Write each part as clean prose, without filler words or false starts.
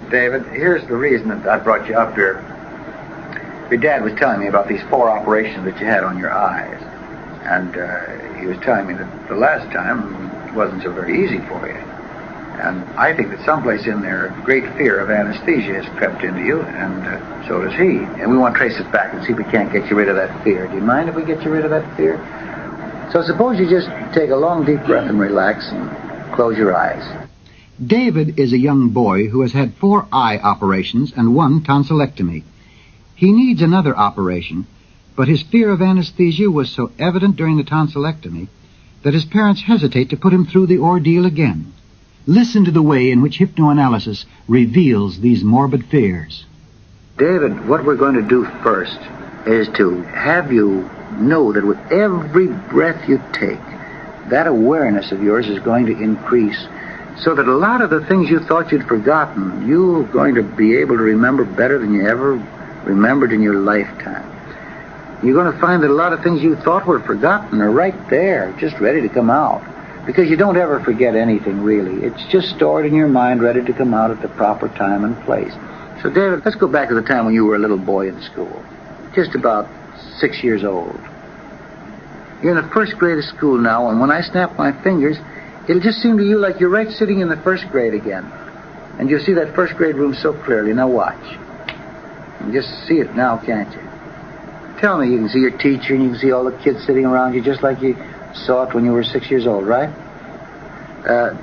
David, here's the reason that I brought you up here. Your dad was telling me about these 4 operations that you had on your eyes. And he was telling me that the last time wasn't so very easy for you. And I think that someplace in there, great fear of anesthesia has crept into you, and so does he. And we want to trace it back and see if we can't get you rid of that fear. Do you mind if we get you rid of that fear? So suppose you just take a long, deep breath and relax and close your eyes. David is a young boy who has had 4 eye operations and 1 tonsillectomy. He needs another operation, but his fear of anesthesia was so evident during the tonsillectomy that his parents hesitate to put him through the ordeal again. Listen to the way in which hypnoanalysis reveals these morbid fears. David, what we're going to do first is to have you know that with every breath you take, that awareness of yours is going to increase, so that a lot of the things you thought you'd forgotten, you're going to be able to remember better than you ever remembered in your lifetime. You're going to find that a lot of things you thought were forgotten are right there, just ready to come out. Because you don't ever forget anything, really. It's just stored in your mind, ready to come out at the proper time and place. So, David, let's go back to the time when you were a little boy in school. Just about 6 years old. You're in the 1st grade of school now, and when I snap my fingers, it'll just seem to you like you're right sitting in the 1st grade again. And you'll see that 1st grade room so clearly. Now watch. You just see it now, can't you? Tell me, you can see your teacher and you can see all the kids sitting around you just like you saw it when you were 6 years old, right?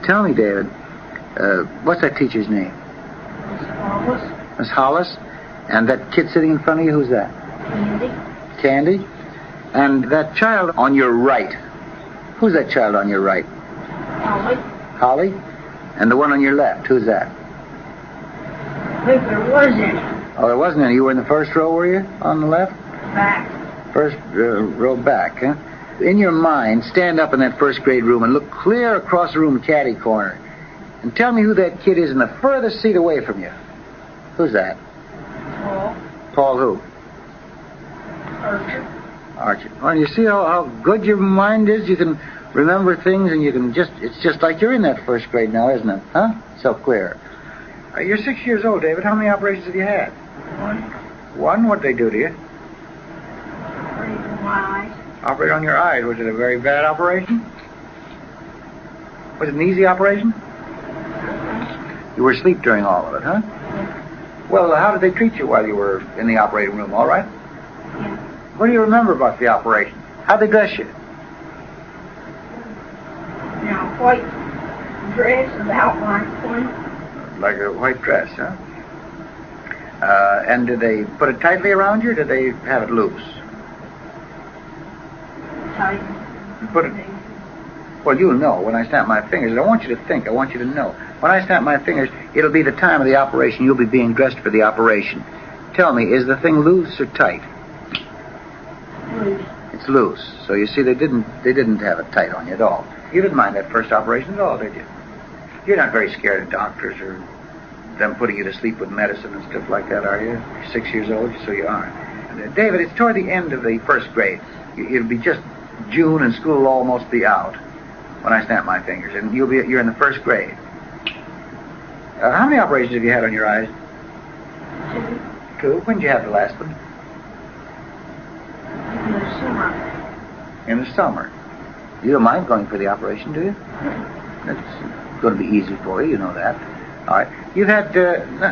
Tell me, David, what's that teacher's name? Hollis. Miss Hollis? And that kid sitting in front of you, who's that? Candy. Candy? And that child on your right, who's that child on your right? Holly. Holly? And the one on your left, who's that? I think there was any. Oh, there wasn't any. You were in the 1st row, were you, on the left? Back. 1st row back, huh? In your mind, stand up in that 1st grade room and look clear across the room, caddy corner. And tell me who that kid is in the furthest seat away from you. Who's that? Paul. Paul who? Archer. Archer. Well, you see how good your mind is? You can remember things and you can it's just like you're in that 1st grade now, isn't it? Huh? So clear. You're 6 years old, David. How many operations have you had? 1. 1? What'd they do to you? Operated my eyes. Operate on your eyes. Was it a very bad operation? Was it an easy operation? You were asleep during all of it, huh? Well, how did they treat you while you were in the operating room? All right? Yeah. What do you remember about the operation? How'd they dress you? Now, white dress with outline point. Like a white dress, huh? And did they put it tightly around you, or did they have it loose? Tight. Put it... Well, you'll know when I snap my fingers. I want you to think. I want you to know. When I snap my fingers, it'll be the time of the operation. You'll be being dressed for the operation. Tell me, is the thing loose or tight? Loose. It's loose. So you see, they didn't have it tight on you at all. You didn't mind that 1st operation at all, did you? You're not very scared of doctors or them putting you to sleep with medicine and stuff like that, are you? You're 6 years old, so you aren't. David, it's toward the end of the 1st grade. It'll be just June and school will almost be out when I snap my fingers, and you're in the 1st grade. How many operations have you had on your eyes? 2. 2. When did you have the last one? In the summer. In the summer. You don't mind going for the operation, do you? It's going to be easy for you, you know that. All right.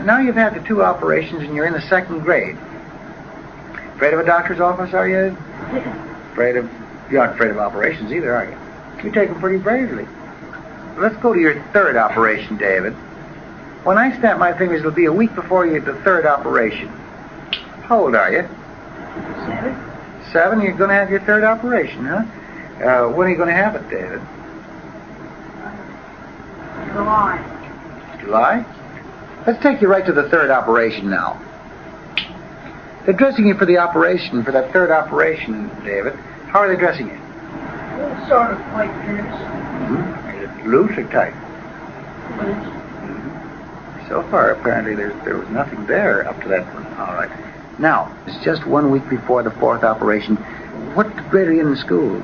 Now you've had the 2 operations and you're in the 2nd grade. Afraid of a doctor's office, are you? You're not afraid of operations either, are you? You take them pretty bravely. Let's go to your 3rd operation, David. When I snap my fingers, it'll be a week before you the 3rd operation. How old are you? 7. 7? You're going to have your 3rd operation, huh? When are you going to have it, David? July. July? Let's take you right to the 3rd operation now. They're dressing you for the operation, for that 3rd operation, David. How are they dressing you? Sort of white dress. Mm-hmm. Is it loose or tight? Loose. Mm-hmm. So far, apparently, there was nothing there up to that point. All right. Now, it's just 1 week before the 4th operation. What grade are you in the school?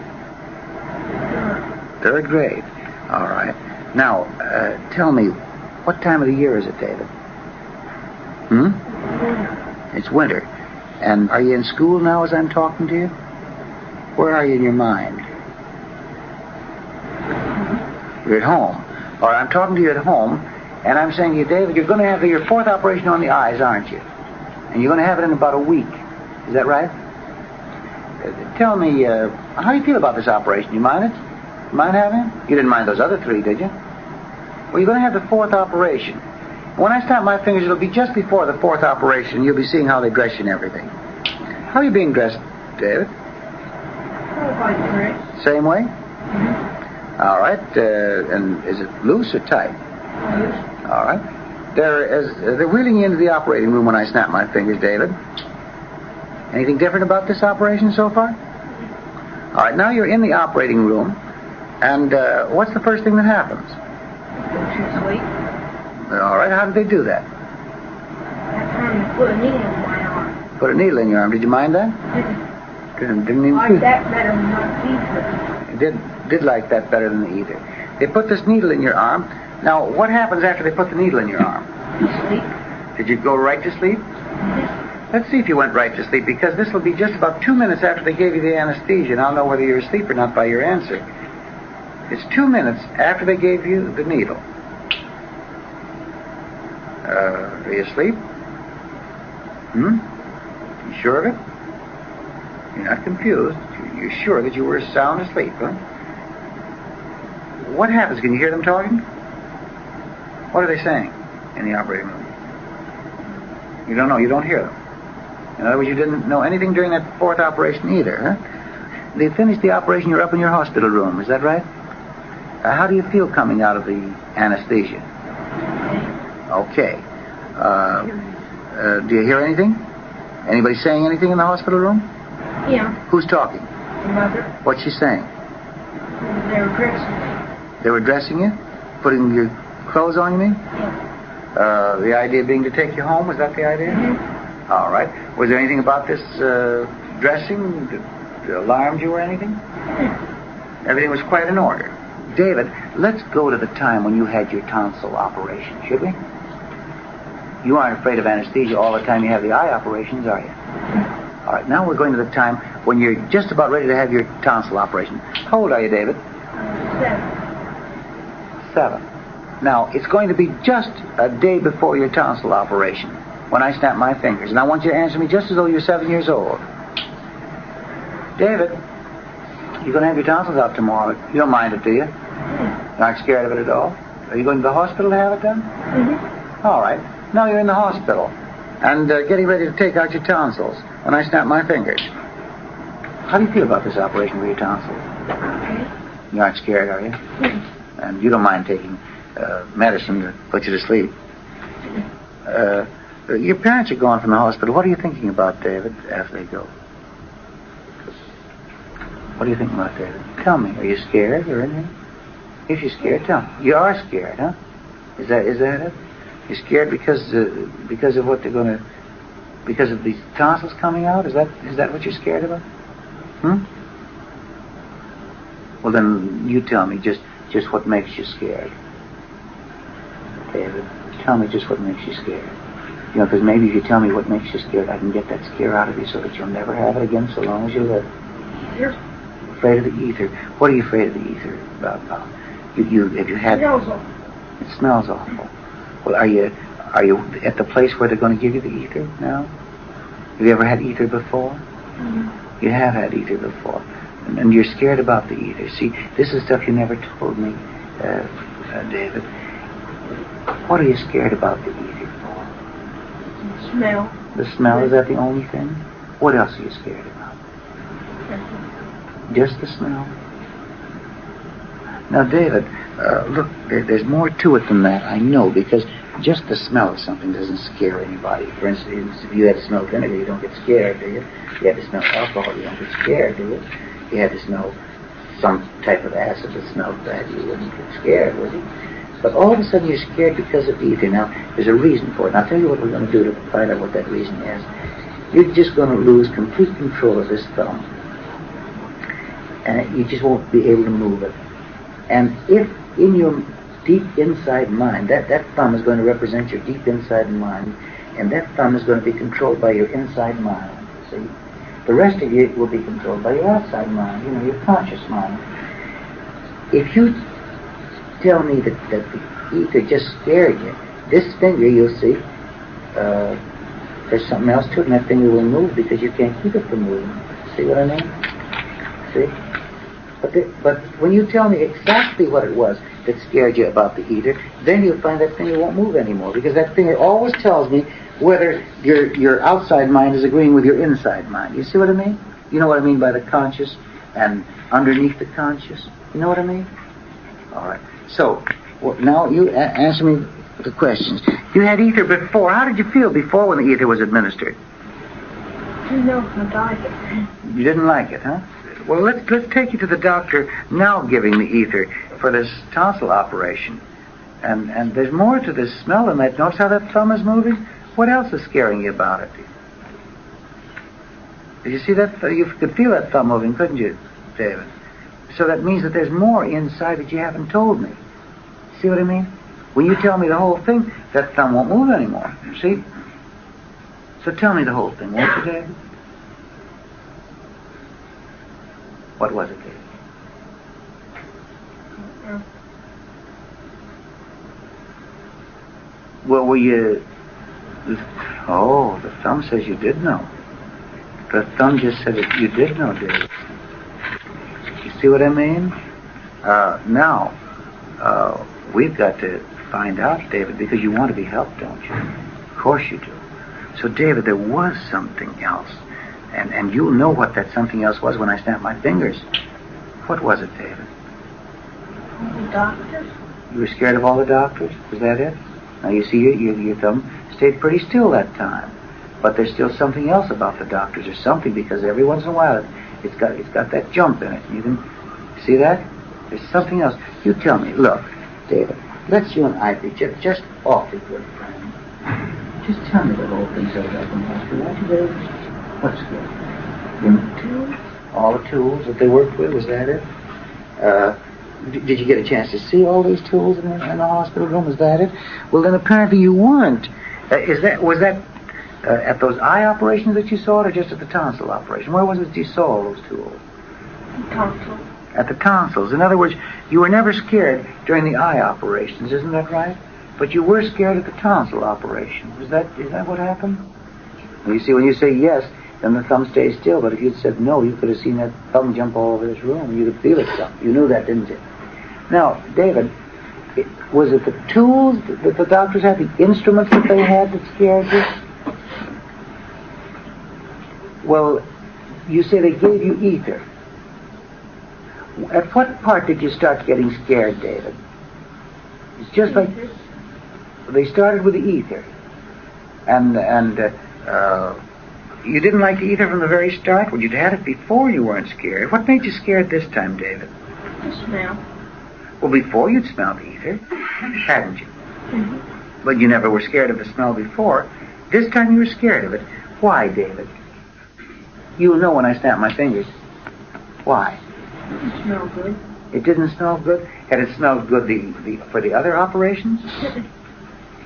3rd grade. All right. Now, tell me, what time of the year is it, David? Hmm? It's winter. And are you in school now as I'm talking to you? Where are you in your mind? You're at home. All right, I'm talking to you at home, and I'm saying to you, David, you're going to have your 4th operation on the eyes, aren't you? And you're going to have it in about a week. Is that right? Tell me, how do you feel about this operation? You mind it? You mind having it? You didn't mind those other 3, did you? Well, you're going to have the 4th operation. When I snap my fingers, it'll be just before the 4th operation. You'll be seeing how they dress you and everything. How are you being dressed, David? Same way? Mm-hmm. All right. And is it loose or tight? Loose. All right. They're wheeling you into the operating room when I snap my fingers, David. Anything different about this operation so far? All right. Now you're in the operating room, and what's the first thing that happens? Sleep. All right. How did they do that? That time they put a needle in my arm. Put a needle in your arm. Did you mind that? Didn't even I like that better than my ether. Did like that better than the ether. They put this needle in your arm. Now, what happens after they put the needle in your arm? You sleep. Did you go right to sleep? Let's see if you went right to sleep, because this will be just about 2 minutes after they gave you the anesthesia, and I'll know whether you're asleep or not by your answer. It's 2 minutes after they gave you the needle. Are you asleep? You sure of it? You're not confused. You're sure that you were sound asleep, huh? What happens? Can you hear them talking? What are they saying in the operating room? You don't know. You don't hear them. In other words, you didn't know anything during that 4th operation either, huh? They finished the operation. You're up in your hospital room. Is that right? How do you feel coming out of the anesthesia? Okay. Do you hear anything? Anybody saying anything in the hospital room? Yeah. Who's talking? The mother. What's she saying? They were dressing me. They were dressing you? Putting your clothes on, you mean? Yeah. The idea being to take you home? Was that the idea? Mm-hmm. All right. Was there anything about this dressing that alarmed you or anything? Everything was quite in order. David, let's go to the time when you had your tonsil operation, should we? You aren't afraid of anesthesia all the time you have the eye operations, are you? All right, now we're going to the time when you're just about ready to have your tonsil operation. How old are you, David? 7. Now, it's going to be just a day before your tonsil operation when I snap my fingers. And I want you to answer me just as though you're 7 years old. David, you're going to have your tonsils out tomorrow. You don't mind it, do you? You aren't scared of it at all? Are you going to the hospital to have it done? Mm-hmm. All right. Now you're in the hospital and getting ready to take out your tonsils when I snap my fingers. How do you feel about this operation with your tonsils? You aren't scared, are you? Mm-hmm. And you don't mind taking medicine to put you to sleep. Your parents are gone from the hospital. What are you thinking about, David, after they go? What are you thinking about, David? Tell me. Are you scared or anything? If you're scared, tell me. You are scared, huh? Is that it? You're scared because of what they're going to... Because of these tonsils coming out? Is that what you're scared about? Well, then you tell me just what makes you scared. David, tell me just what makes you scared. You know, because maybe if you tell me what makes you scared, I can get that scare out of you so that you'll never have it again so long as you live. You're Afraid of the ether. What are you afraid of the ether about? Have you had... It smells awful. It smells awful. Well, are you at the place where they're going to give you the ether now? Have you ever had ether before? Mm-hmm. You have had ether before. And you're scared about the ether. See, this is stuff you never told me, David. What are you scared about the ether for? The smell. The smell, is that the only thing? What else are you scared about? Just the smell? Now, David, look, there's more to it than that, I know, because just the smell of something doesn't scare anybody. For instance, if you had to smell vinegar, you don't get scared, do you? If you had to smell alcohol, you don't get scared, do you? If you had to smell some type of acid that smelled bad, you wouldn't get scared, would you? But all of a sudden you're scared because of ether. Now, there's a reason for it. And I'll tell you what we're going to do to find out what that reason is. You're just going to lose complete control of this thumb. And you just won't be able to move it. And if in your deep inside mind, that thumb is going to represent your deep inside mind, And that thumb is going to be controlled by your inside mind, see? The rest of you will be controlled by your outside mind, your conscious mind. If you tell me that the ether just scared you, this finger, you'll see, there's something else to it, and that finger will move because you can't keep it from moving. See what I mean? See? But when you tell me exactly what it was that scared you about the ether, then you'll find that finger won't move anymore, because that finger always tells me whether your outside mind is agreeing with your inside mind. You see what I mean? You know what I mean by the conscious and underneath the conscious? You know what I mean? All right. So, now you answer me the questions. You had ether before. How did you feel before when the ether was administered? No, I like it. You didn't like it, huh? Well, let's take you to the doctor now giving the ether for this tonsil operation. And there's more to this smell than that. Notice how that thumb is moving? What else is scaring you about it? Did you see that? You could feel that thumb moving, couldn't you, David? So that means that there's more inside that you haven't told me. See what I mean? When you tell me the whole thing, that thumb won't move anymore. See? So tell me the whole thing, won't you, David? What was it, David? Well, were you... Oh, the thumb says you did know. The thumb just said that you did know, David. You see what I mean? Now, we've got to find out, David, because you want to be helped, don't you? Of course you do. So, David, there was something else. And you'll know what that something else was when I snap my fingers. What was it, David? The doctors. You were scared of all the doctors? Was that it? Now, you see, your thumb stayed pretty still that time. But there's still something else about the doctors, or something, because every once in a while it's got that jump in it. You can see that? There's something else. You tell me. Look, David, let's you and I be just awfully good friends. Just tell me the whole thing so that I can help you. Won't you, David? What's good? The tools. All the tools that they worked with, was that it? Did you get a chance to see all these tools in the hospital room? Was that it? Well, then apparently you weren't. Was that at those eye operations that you saw it, or just at the tonsil operation? Where was it that you saw all those tools? The tonsils. At the tonsils. In other words, you were never scared during the eye operations, isn't that right? But you were scared at the tonsil operation. Is that what happened? Well, you see, when you say yes, then the thumb stays still. But if you'd said no, you could have seen that thumb jump all over this room. You could feel it jump. You knew that, didn't you? Now, David, was it the tools that the doctors had, the instruments that they had that scared you? Well, you say they gave you ether. At what part did you start getting scared, David? It's just like they started with the ether, and you didn't like the ether from the very start. Well, you'd had it before. You weren't scared. What made you scared this time, David? The smell. Well, before you'd smelled the ether, hadn't you? Mm-hmm. But you never were scared of the smell before. This time you were scared of it. Why, David? You'll know when I snap my fingers. Why? It smelled good. It didn't smell good? Had it smelled good for the other operations?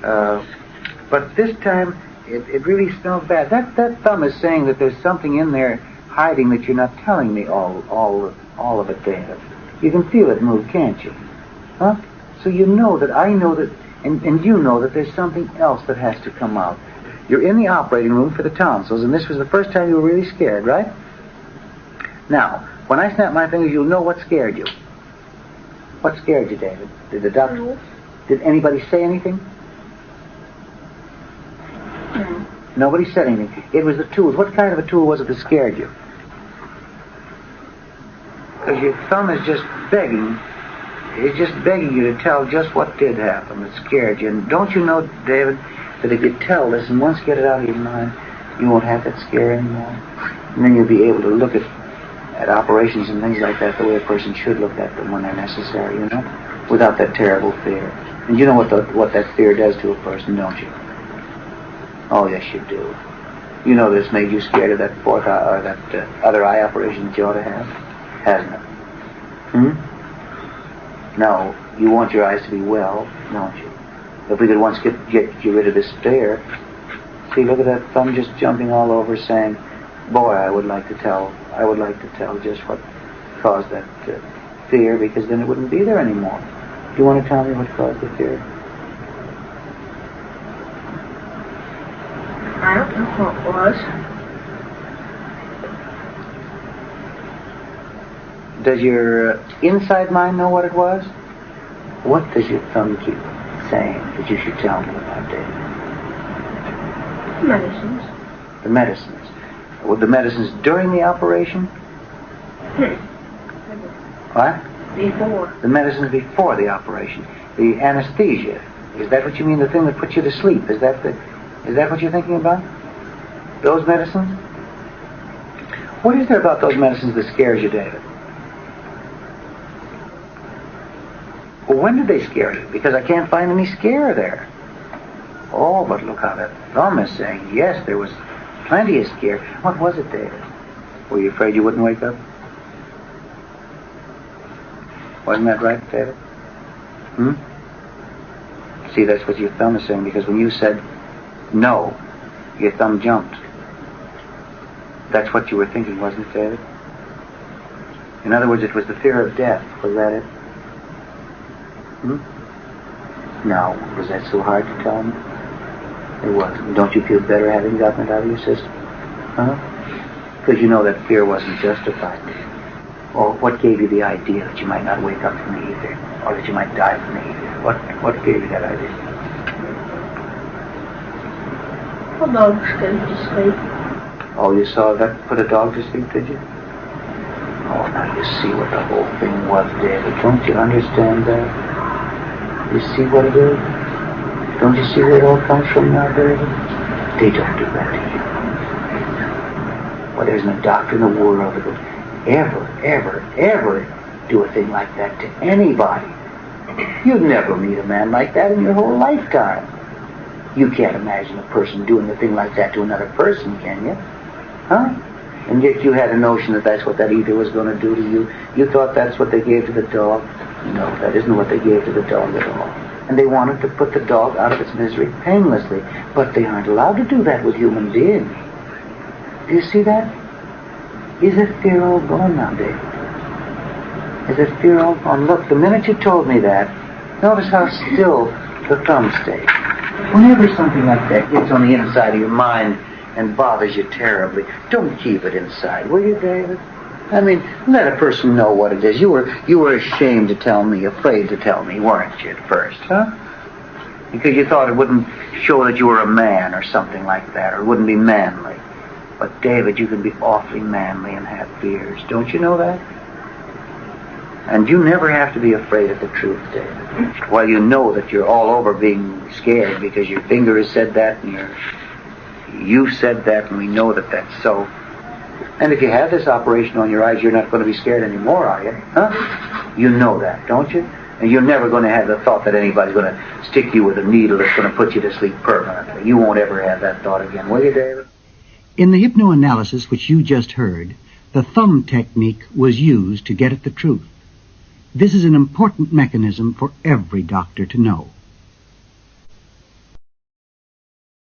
But this time, it really smells bad. That thumb is saying that there's something in there hiding that you're not telling me all of it, David. You can feel it move, can't you? Huh? So you know that I know that, and you know that there's something else that has to come out. You're in the operating room for the tonsils, and this was the first time you were really scared, right? Now, when I snap my fingers, you'll know what scared you. What scared you, David? Did the doctor... No. Did anybody say anything? No. Nobody said anything. It was the tools. What kind of a tool was it that scared you? Because your thumb is just begging. It's just begging you to tell just what did happen that scared you. And don't you know, David, that if you tell this and once get it out of your mind, you won't have that scare anymore. And then you'll be able to look at operations and things like that the way a person should look at them when they're necessary, you know, without that terrible fear. And you know what that fear does to a person, don't you? Oh, yes, you do. You know this made you scared of that fourth eye, or that other eye operation that you ought to have, hasn't it? No, you want your eyes to be well, don't you? If we could once get you rid of this fear, See, look at that thumb just jumping all over saying, boy, I would like to tell just what caused that fear, because then it wouldn't be there anymore. Do you want to tell me what caused the fear? I don't know what it was. Does your inside mind know what it was? What does your thumb keep saying that you should tell me about, David? Medicines. The medicines. Were the medicines during the operation? What? Before. The medicines before the operation. The anesthesia. Is that what you mean, the thing that puts you to sleep? Is that what you're thinking about? Those medicines? What is there about those medicines that scares you, David? Well, when did they scare you? Because I can't find any scare there. Oh, but look how that thumb is saying, yes, there was plenty of scare. What was it, David? Were you afraid you wouldn't wake up? Wasn't that right, David? See, that's what your thumb is saying, because when you said no, your thumb jumped. That's what you were thinking, wasn't it, David? In other words, it was the fear of death. Was that it? Now, was that so hard to tell me? It wasn't. Don't you feel better having gotten it out of your system? Huh? Because you know that fear wasn't justified. Or what gave you the idea that you might not wake up from the ether? Or that you might die from the ether? What gave you that idea? A dog goes to sleep. Oh, you saw that put a dog to sleep, did you? Oh, now you see what the whole thing was, David. Don't you understand that? You see what it is? Don't you see where it all comes from now, David? They don't do that to you. Well, there isn't a doctor in the world that would ever do a thing like that to anybody. You'd never meet a man like that in your whole lifetime. You can't imagine a person doing a thing like that to another person, can you? Huh? And yet you had a notion that that's what that ether was going to do to you. You thought that's what they gave to the dog. No, that isn't what they gave to the dog at all. And they wanted to put the dog out of its misery painlessly. But they aren't allowed to do that with human beings. Do you see that? Is that fear all gone now, David? Is that fear all gone? Look, the minute you told me that, notice how still the thumb stayed. Whenever something like that gets on the inside of your mind and bothers you terribly, don't keep it inside, will you, David? I mean, let a person know what it is. You were ashamed to tell me, afraid to tell me, weren't you, at first, huh? Because you thought it wouldn't show that you were a man or something like that, or it wouldn't be manly. But, David, you can be awfully manly and have fears. Don't you know that? And you never have to be afraid of the truth, David. Well, you know that you're all over being scared because your finger has said that and you said that, and we know that that's so. And if you have this operation on your eyes, you're not going to be scared anymore, are you? Huh? You know that, don't you? And you're never going to have the thought that anybody's going to stick you with a needle that's going to put you to sleep permanently. You won't ever have that thought again, will you, David? In the hypnoanalysis which you just heard, the thumb technique was used to get at the truth. This is an important mechanism for every doctor to know.